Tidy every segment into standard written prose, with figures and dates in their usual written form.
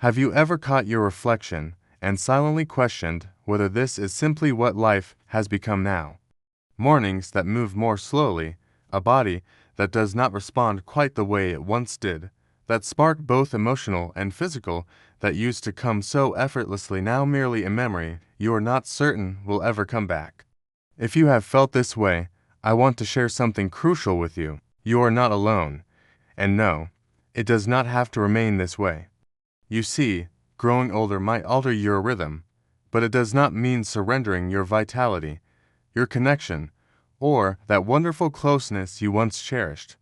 Have you ever caught your reflection and silently questioned whether this is simply what life has become now? Mornings that move more slowly, a body that does not respond quite the way it once did, that spark both emotional and physical that used to come so effortlessly now merely a memory you are not certain will ever come back. If you have felt this way, I want to share something crucial with you. You are not alone. And no, it does not have to remain this way. You see, growing older might alter your rhythm, but it does not mean surrendering your vitality, your connection, or that wonderful closeness you once cherished.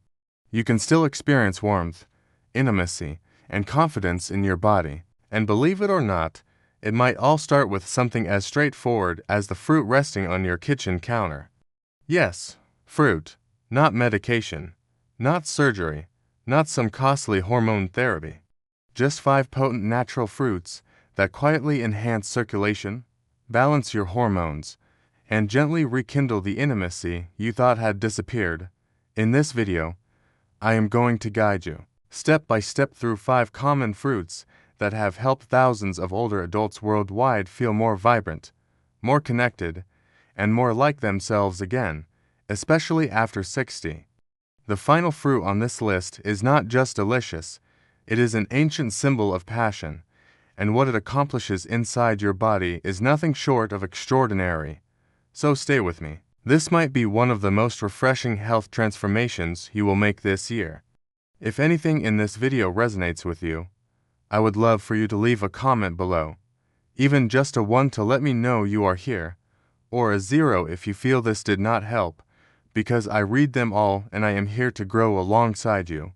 You can still experience warmth, intimacy, and confidence in your body, and believe it or not, it might all start with something as straightforward as the fruit resting on your kitchen counter. Yes, fruit, not medication, not surgery, not some costly hormone therapy. Just 5 potent natural fruits that quietly enhance circulation, balance your hormones, and gently rekindle the intimacy you thought had disappeared. In this video, I am going to guide you step by step through 5 common fruits that have helped thousands of older adults worldwide feel more vibrant, more connected, and more like themselves again, especially after 60. The final fruit on this list is not just delicious, it is an ancient symbol of passion, and what it accomplishes inside your body is nothing short of extraordinary. So stay with me. This might be one of the most refreshing health transformations you will make this year. If anything in this video resonates with you, I would love for you to leave a comment below, even just a 1 to let me know you are here, or a 0 if you feel this did not help, because I read them all and I am here to grow alongside you.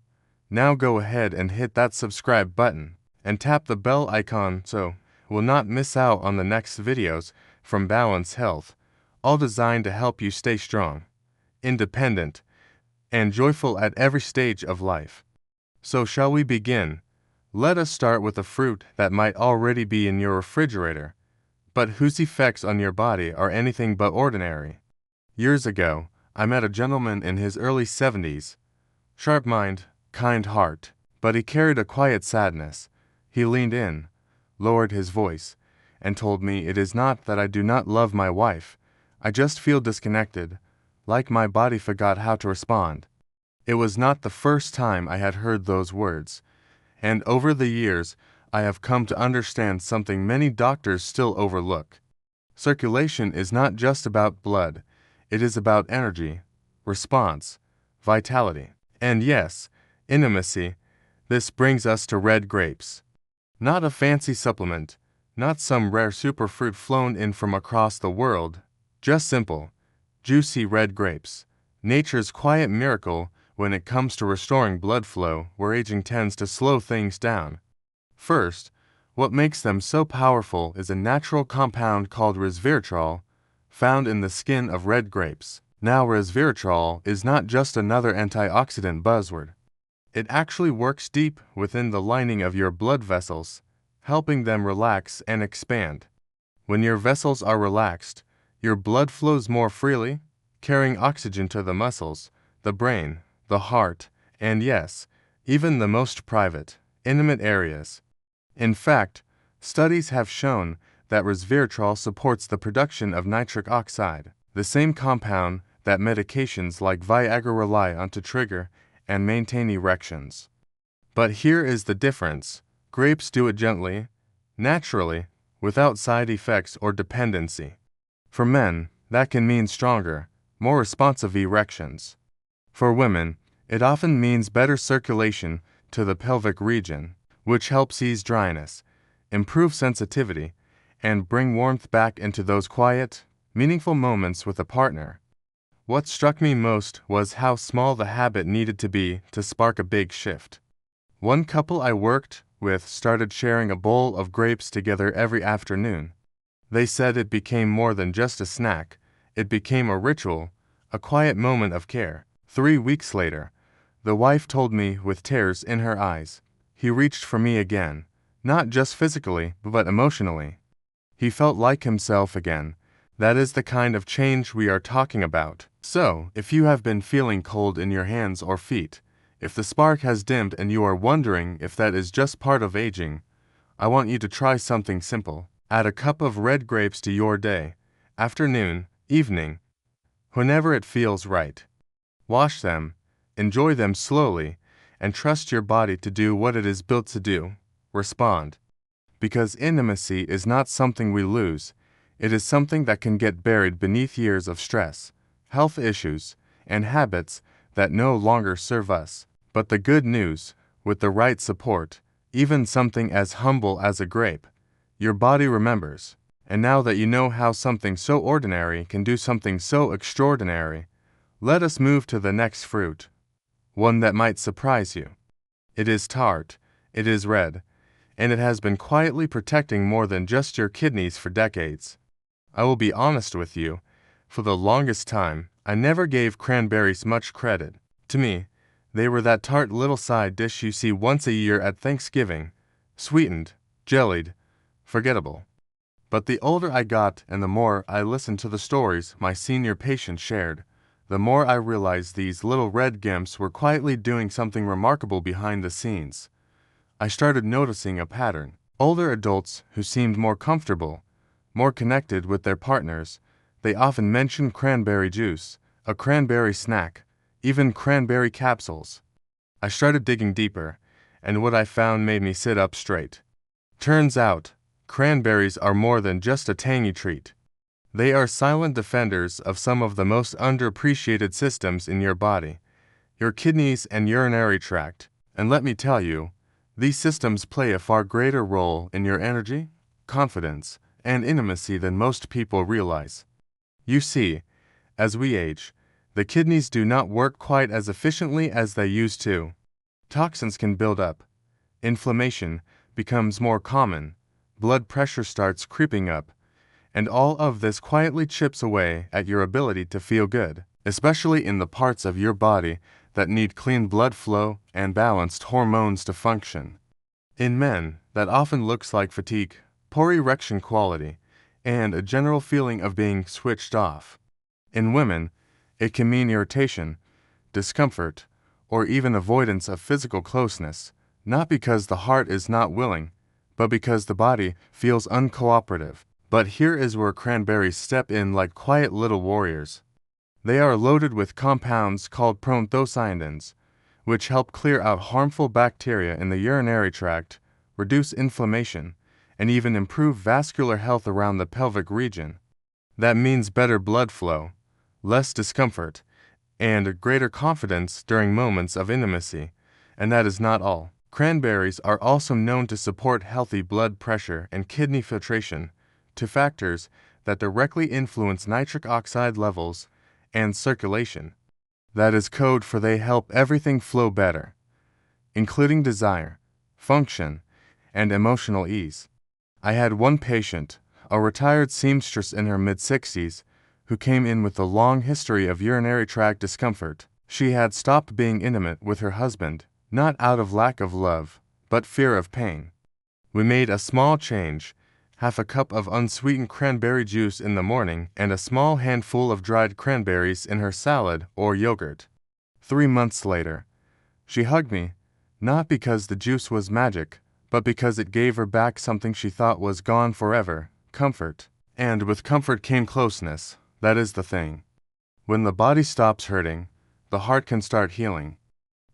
Now go ahead and hit that subscribe button and tap the bell icon so you will not miss out on the next videos from Balance Health, all designed to help you stay strong, independent, and joyful at every stage of life. So shall we begin? Let us start with a fruit that might already be in your refrigerator, but whose effects on your body are anything but ordinary. Years ago, I met a gentleman in his early 70s, sharp mind, kind heart, but he carried a quiet sadness. He leaned in, lowered his voice, and told me, "It is not that I do not love my wife, I just feel disconnected, like my body forgot how to respond." It was not the first time I had heard those words, and over the years I have come to understand something many doctors still overlook. Circulation is not just about blood, it is about energy, response, vitality, and yes, intimacy. This brings us to red grapes. Not a fancy supplement, not some rare superfruit flown in from across the world, just simple, juicy red grapes, nature's quiet miracle when it comes to restoring blood flow where aging tends to slow things down. First, what makes them so powerful is a natural compound called resveratrol, found in the skin of red grapes. Now, resveratrol is not just another antioxidant buzzword. It actually works deep within the lining of your blood vessels, helping them relax and expand. When your vessels are relaxed, your blood flows more freely, carrying oxygen to the muscles, the brain, the heart, and yes, even the most private, intimate areas. In fact, studies have shown that resveratrol supports the production of nitric oxide, the same compound that medications like Viagra rely on to trigger and maintain erections. But here is the difference. Grapes do it gently, naturally, without side effects or dependency. For men, that can mean stronger, more responsive erections. For women, it often means better circulation to the pelvic region, which helps ease dryness, improve sensitivity, and bring warmth back into those quiet, meaningful moments with a partner. What struck me most was how small the habit needed to be to spark a big shift. One couple I worked with started sharing a bowl of grapes together every afternoon. They said it became more than just a snack, it became a ritual, a quiet moment of care. 3 weeks later, the wife told me with tears in her eyes, "He reached for me again, not just physically, but emotionally. He felt like himself again." That is the kind of change we are talking about. So, if you have been feeling cold in your hands or feet, if the spark has dimmed and you are wondering if that is just part of aging, I want you to try something simple. Add a cup of red grapes to your day, afternoon, evening, whenever it feels right. Wash them, enjoy them slowly, and trust your body to do what it is built to do. Respond. Because intimacy is not something we lose, it is something that can get buried beneath years of stress, health issues, and habits that no longer serve us. But the good news, with the right support, even something as humble as a grape, your body remembers. And now that you know how something so ordinary can do something so extraordinary, let us move to the next fruit, one that might surprise you. It is tart, it is red, and it has been quietly protecting more than just your kidneys for decades. I will be honest with you, for the longest time, I never gave cranberries much credit. To me, they were that tart little side dish you see once a year at Thanksgiving, sweetened, jellied, forgettable. But the older I got and the more I listened to the stories my senior patient shared, the more I realized these little red gimps were quietly doing something remarkable behind the scenes. I started noticing a pattern. Older adults who seemed more comfortable, more connected with their partners, they often mentioned cranberry juice, a cranberry snack, even cranberry capsules. I started digging deeper, and what I found made me sit up straight. Turns out, cranberries are more than just a tangy treat. They are silent defenders of some of the most underappreciated systems in your body, your kidneys and urinary tract. And let me tell you, these systems play a far greater role in your energy, confidence, and intimacy than most people realize. You see, as we age, the kidneys do not work quite as efficiently as they used to. Toxins can build up. Inflammation becomes more common. Blood pressure starts creeping up. And all of this quietly chips away at your ability to feel good, especially in the parts of your body that need clean blood flow and balanced hormones to function. In men, that often looks like fatigue, poor erection quality, and a general feeling of being switched off. In women, it can mean irritation, discomfort, or even avoidance of physical closeness, not because the heart is not willing, but because the body feels uncooperative. But here is where cranberries step in like quiet little warriors. They are loaded with compounds called proanthocyanins, which help clear out harmful bacteria in the urinary tract, reduce inflammation, and even improve vascular health around the pelvic region. That means better blood flow, less discomfort, and greater confidence during moments of intimacy. And that is not all. Cranberries are also known to support healthy blood pressure and kidney filtration, two factors that directly influence nitric oxide levels and circulation. That is code for they help everything flow better, including desire, function, and emotional ease. I had one patient, a retired seamstress in her mid-60s, who came in with a long history of urinary tract discomfort. She had stopped being intimate with her husband, not out of lack of love, but fear of pain. We made a small change, half a cup of unsweetened cranberry juice in the morning and a small handful of dried cranberries in her salad or yogurt. 3 months later, she hugged me, not because the juice was magic, but because it gave her back something she thought was gone forever, comfort. And with comfort came closeness. That is the thing. When the body stops hurting, the heart can start healing.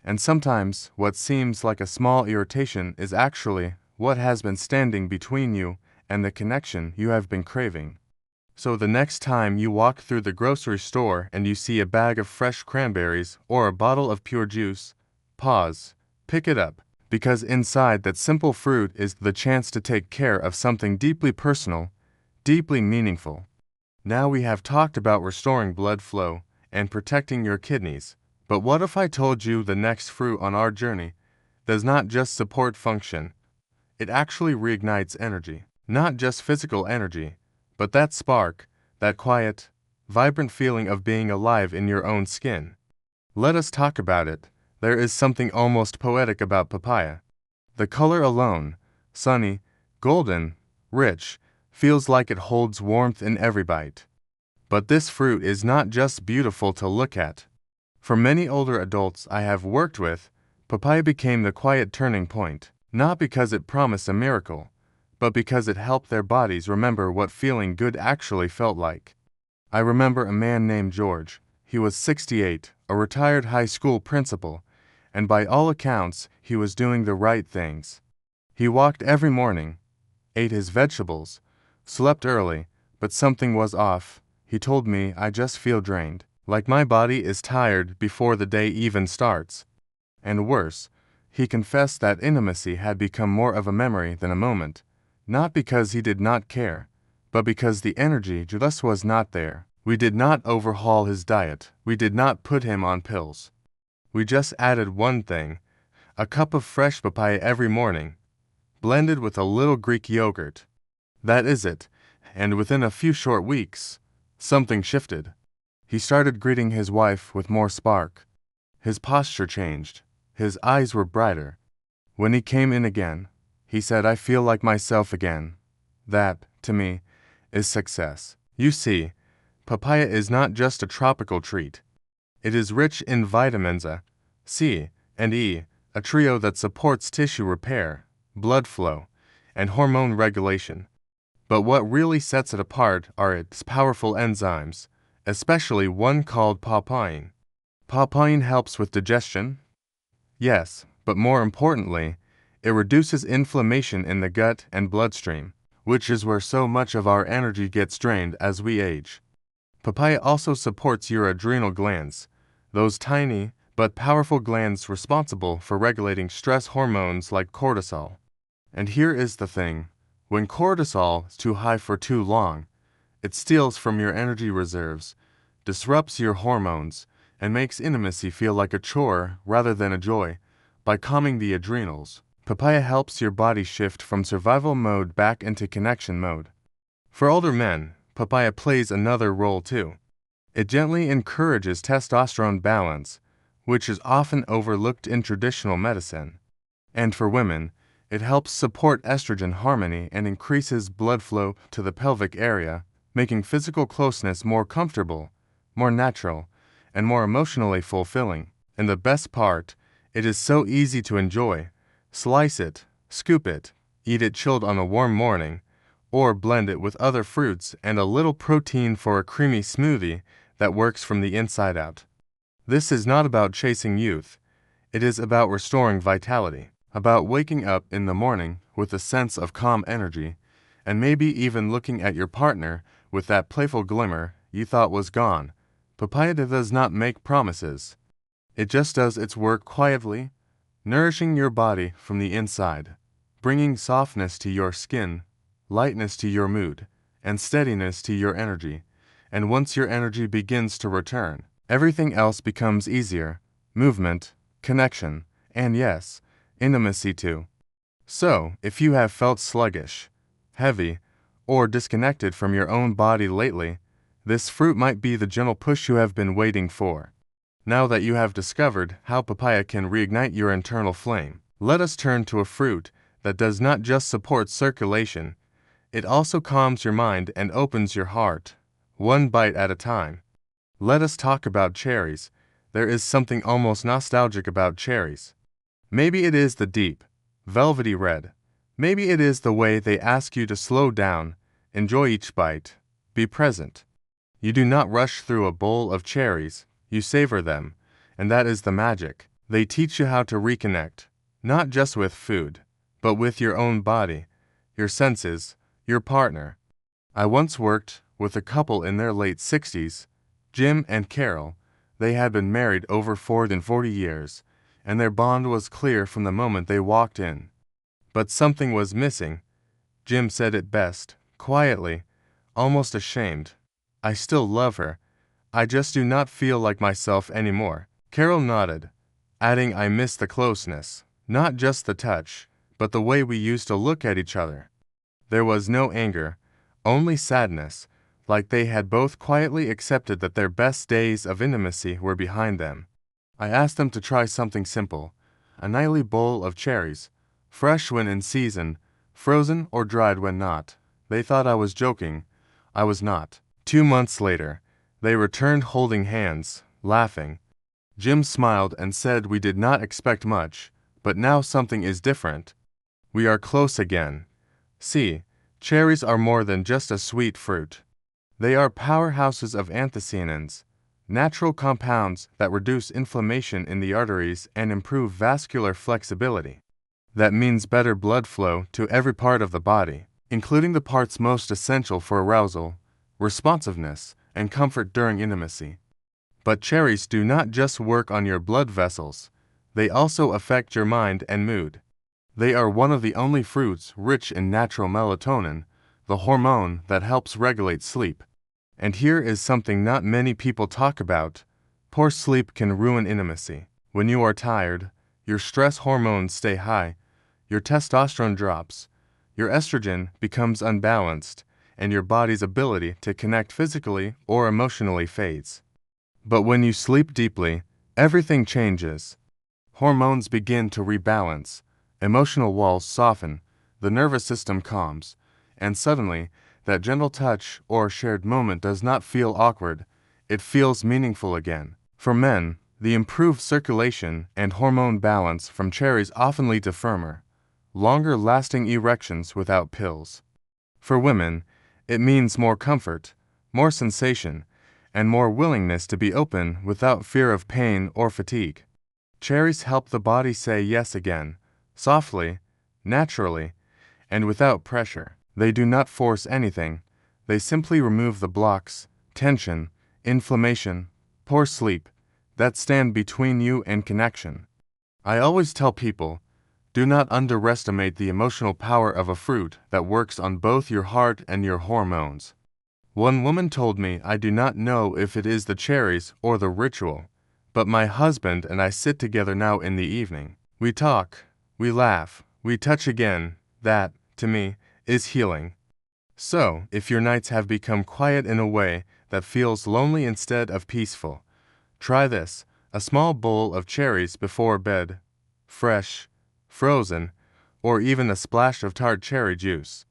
And sometimes what seems like a small irritation is actually what has been standing between you and the connection you have been craving. So the next time you walk through the grocery store and you see a bag of fresh cranberries or a bottle of pure juice, pause, pick it up, because inside that simple fruit is the chance to take care of something deeply personal, deeply meaningful. Now we have talked about restoring blood flow and protecting your kidneys, but what if I told you the next fruit on our journey does not just support function, it actually reignites energy? Not just physical energy, but that spark, that quiet, vibrant feeling of being alive in your own skin. Let us talk about it. There is something almost poetic about papaya. The color alone, sunny, golden, rich, feels like it holds warmth in every bite. But this fruit is not just beautiful to look at. For many older adults I have worked with, papaya became the quiet turning point. Not because it promised a miracle, but because it helped their bodies remember what feeling good actually felt like. I remember a man named George. He was 68, a retired high school principal, and by all accounts, he was doing the right things. He walked every morning, ate his vegetables, slept early, but something was off. He told me, I just feel drained, like my body is tired before the day even starts. And worse, he confessed that intimacy had become more of a memory than a moment, not because he did not care, but because the energy just was not there. We did not overhaul his diet. We did not put him on pills. We just added one thing, a cup of fresh papaya every morning, blended with a little Greek yogurt. That is it, and within a few short weeks, something shifted. He started greeting his wife with more spark. His posture changed. His eyes were brighter. When he came in again, he said, I feel like myself again. That, to me, is success. You see, papaya is not just a tropical treat. It is rich in vitamins A, C, and E, a trio that supports tissue repair, blood flow, and hormone regulation. But what really sets it apart are its powerful enzymes, especially one called papain. Papain helps with digestion? Yes, but more importantly, it reduces inflammation in the gut and bloodstream, which is where so much of our energy gets drained as we age. Papaya also supports your adrenal glands, those tiny but powerful glands responsible for regulating stress hormones like cortisol. And here is the thing. When cortisol is too high for too long, it steals from your energy reserves, disrupts your hormones, and makes intimacy feel like a chore rather than a joy. By calming the adrenals, papaya helps your body shift from survival mode back into connection mode. For older men, papaya plays another role too. It gently encourages testosterone balance, which is often overlooked in traditional medicine. And for women, it helps support estrogen harmony and increases blood flow to the pelvic area, making physical closeness more comfortable, more natural, and more emotionally fulfilling. And the best part, it is so easy to enjoy. Slice it, scoop it, eat it chilled on a warm morning, or blend it with other fruits and a little protein for a creamy smoothie that works from the inside out. This is not about chasing youth. It is about restoring vitality, about waking up in the morning with a sense of calm energy, and maybe even looking at your partner with that playful glimmer you thought was gone. Papaya does not make promises. It just does its work quietly, nourishing your body from the inside, bringing softness to your skin, lightness to your mood, and steadiness to your energy. And once your energy begins to return, everything else becomes easier: movement, connection, and yes, intimacy too. So, if you have felt sluggish, heavy, or disconnected from your own body lately, this fruit might be the gentle push you have been waiting for. Now that you have discovered how papaya can reignite your internal flame, let us turn to a fruit that does not just support circulation, it also calms your mind and opens your heart, one bite at a time. Let us talk about cherries. There is something almost nostalgic about cherries. Maybe it is the deep, velvety red. Maybe it is the way they ask you to slow down, enjoy each bite, be present. You do not rush through a bowl of cherries, you savor them, and that is the magic. They teach you how to reconnect, not just with food, but with your own body, your senses, your partner. I once worked with a couple in their late 60s, Jim and Carol. They had been married over 40 years, and their bond was clear from the moment they walked in. But something was missing. Jim said it best, quietly, almost ashamed. I still love her. I just do not feel like myself anymore. Carol nodded, adding, I miss the closeness, not just the touch, but the way we used to look at each other. There was no anger, only sadness, like they had both quietly accepted that their best days of intimacy were behind them. I asked them to try something simple, a nightly bowl of cherries, fresh when in season, frozen or dried when not. They thought I was joking. I was not. 2 months later, they returned holding hands, laughing. Jim smiled and said we did not expect much, but now something is different. We are close again. See, cherries are more than just a sweet fruit. They are powerhouses of anthocyanins, natural compounds that reduce inflammation in the arteries and improve vascular flexibility. That means better blood flow to every part of the body, including the parts most essential for arousal, responsiveness, and comfort during intimacy. But cherries do not just work on your blood vessels, they also affect your mind and mood. They are one of the only fruits rich in natural melatonin, the hormone that helps regulate sleep. And here is something not many people talk about. Poor sleep can ruin intimacy. When you are tired, your stress hormones stay high, your testosterone drops, your estrogen becomes unbalanced, and your body's ability to connect physically or emotionally fades. But when you sleep deeply, everything changes. Hormones begin to rebalance, emotional walls soften, the nervous system calms, and suddenly, that gentle touch or shared moment does not feel awkward, it feels meaningful again. For men, the improved circulation and hormone balance from cherries often lead to firmer, longer-lasting erections without pills. For women, it means more comfort, more sensation, and more willingness to be open without fear of pain or fatigue. Cherries help the body say yes again, softly, naturally, and without pressure. They do not force anything. They simply remove the blocks, tension, inflammation, poor sleep, that stand between you and connection. I always tell people, do not underestimate the emotional power of a fruit that works on both your heart and your hormones. One woman told me, I do not know if it is the cherries or the ritual, but my husband and I sit together now in the evening. We talk, we laugh, we touch again. That, to me, is healing. So, if your nights have become quiet in a way that feels lonely instead of peaceful, try this: a small bowl of cherries before bed, fresh, frozen, or even a splash of tart cherry juice.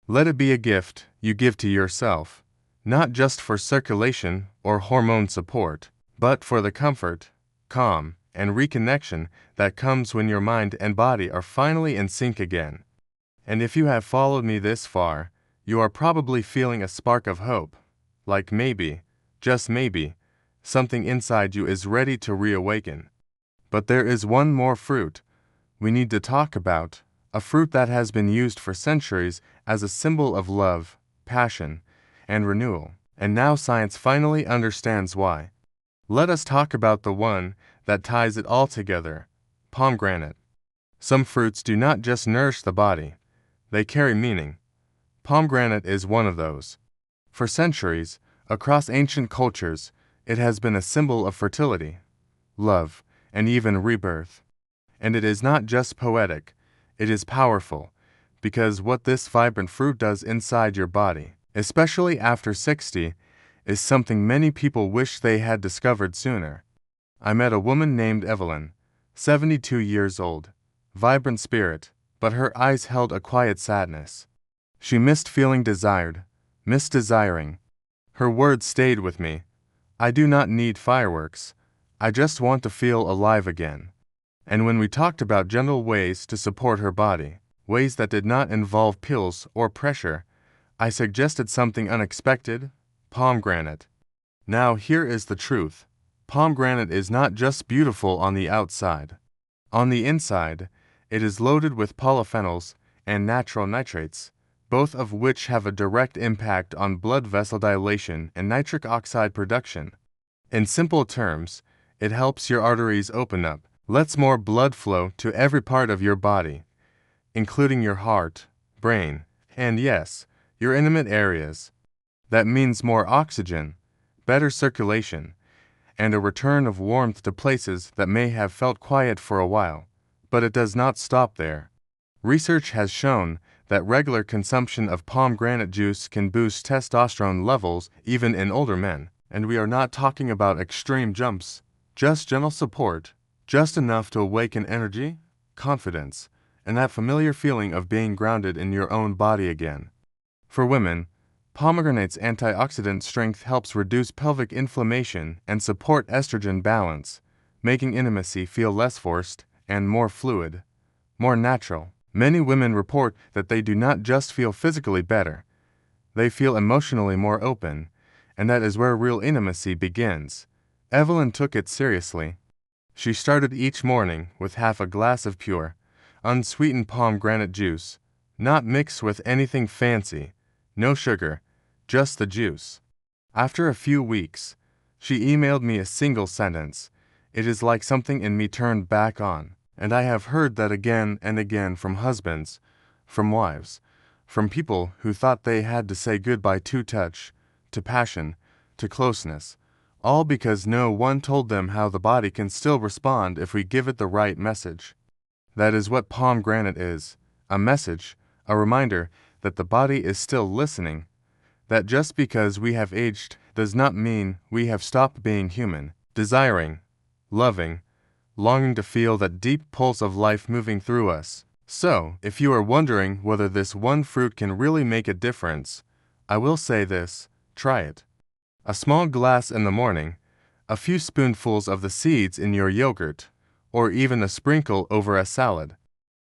Let it be a gift you give to yourself, not just for circulation or hormone support, but for the comfort, calm, and reconnection that comes when your mind and body are finally in sync again. And if you have followed me this far, you are probably feeling a spark of hope, like maybe, just maybe, something inside you is ready to reawaken. But there is one more fruit we need to talk about, a fruit that has been used for centuries as a symbol of love, passion, and renewal, and now science finally understands why. Let us talk about the one that ties it all together: pomegranate. Some fruits do not just nourish the body, they carry meaning. Pomegranate is one of those. For centuries, across ancient cultures, it has been a symbol of fertility, love, and even rebirth. And it is not just poetic, it is powerful, because what this vibrant fruit does inside your body, especially after 60, is something many people wish they had discovered sooner. I met a woman named Evelyn, 72 years old, vibrant spirit, but her eyes held a quiet sadness. She missed feeling desired, missed desiring. Her words stayed with me. I do not need fireworks. I just want to feel alive again. And when we talked about gentle ways to support her body, ways that did not involve pills or pressure, I suggested something unexpected: pomegranate. Now here is the truth. Pomegranate is not just beautiful on the outside. On the inside, it is loaded with polyphenols and natural nitrates, both of which have a direct impact on blood vessel dilation and nitric oxide production. In simple terms, it helps your arteries open up, lets more blood flow to every part of your body, including your heart, brain, and yes, your intimate areas. That means more oxygen, better circulation, and a return of warmth to places that may have felt quiet for a while. But it does not stop there. Research has shown that regular consumption of pomegranate juice can boost testosterone levels even in older men. And we are not talking about extreme jumps, just gentle support, just enough to awaken energy, confidence, and that familiar feeling of being grounded in your own body again. For women, pomegranate's antioxidant strength helps reduce pelvic inflammation and support estrogen balance, making intimacy feel less forced and more fluid, more natural. Many women report that they do not just feel physically better, they feel emotionally more open, and that is where real intimacy begins. Evelyn took it seriously. She started each morning with half a glass of pure, unsweetened pomegranate juice, not mixed with anything fancy, no sugar, just the juice. After a few weeks, she emailed me a single sentence. It is like something in me turned back on. And I have heard that again and again from husbands, from wives, from people who thought they had to say goodbye to touch, to passion, to closeness, all because no one told them how the body can still respond if we give it the right message. That is what pomegranate is, a message, a reminder that the body is still listening, that just because we have aged does not mean we have stopped being human, desiring, loving, longing to feel that deep pulse of life moving through us. So, if you are wondering whether this one fruit can really make a difference, I will say this: try it. A small glass in the morning, a few spoonfuls of the seeds in your yogurt, or even a sprinkle over a salad.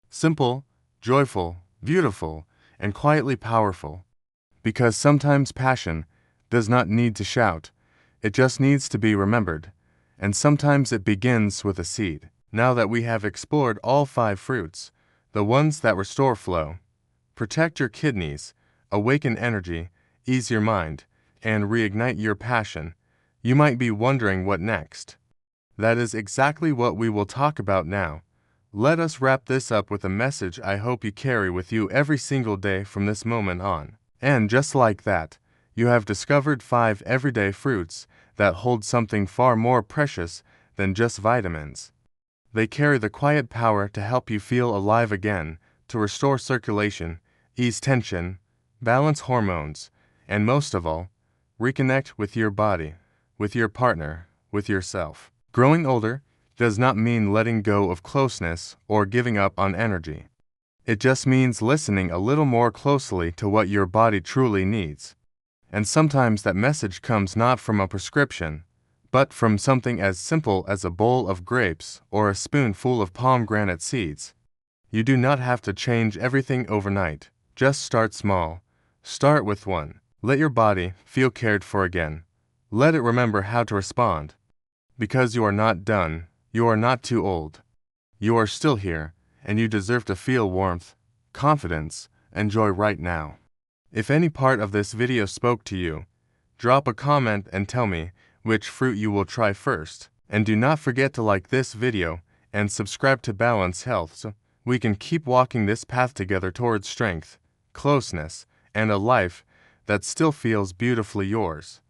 Simple, joyful, beautiful, and quietly powerful. Because sometimes passion does not need to shout, it just needs to be remembered. And sometimes it begins with a seed. Now that we have explored all 5 fruits, the ones that restore flow, protect your kidneys, awaken energy, ease your mind, and reignite your passion, you might be wondering what next. That is exactly what we will talk about now. Let us wrap this up with a message I hope you carry with you every single day from this moment on. And just like that, you have discovered 5 everyday fruits that hold something far more precious than just vitamins. They carry the quiet power to help you feel alive again, to restore circulation, ease tension, balance hormones, and most of all, reconnect with your body, with your partner, with yourself. Growing older does not mean letting go of closeness or giving up on energy. It just means listening a little more closely to what your body truly needs. And sometimes that message comes not from a prescription, but from something as simple as a bowl of grapes or a spoonful of pomegranate seeds. You do not have to change everything overnight. Just start small. Start with one. Let your body feel cared for again. Let it remember how to respond. Because you are not done, you are not too old. You are still here, and you deserve to feel warmth, confidence, and joy right now. If any part of this video spoke to you, drop a comment and tell me which fruit you will try first. And do not forget to like this video and subscribe to Balance Health so we can keep walking this path together towards strength, closeness, and a life that still feels beautifully yours.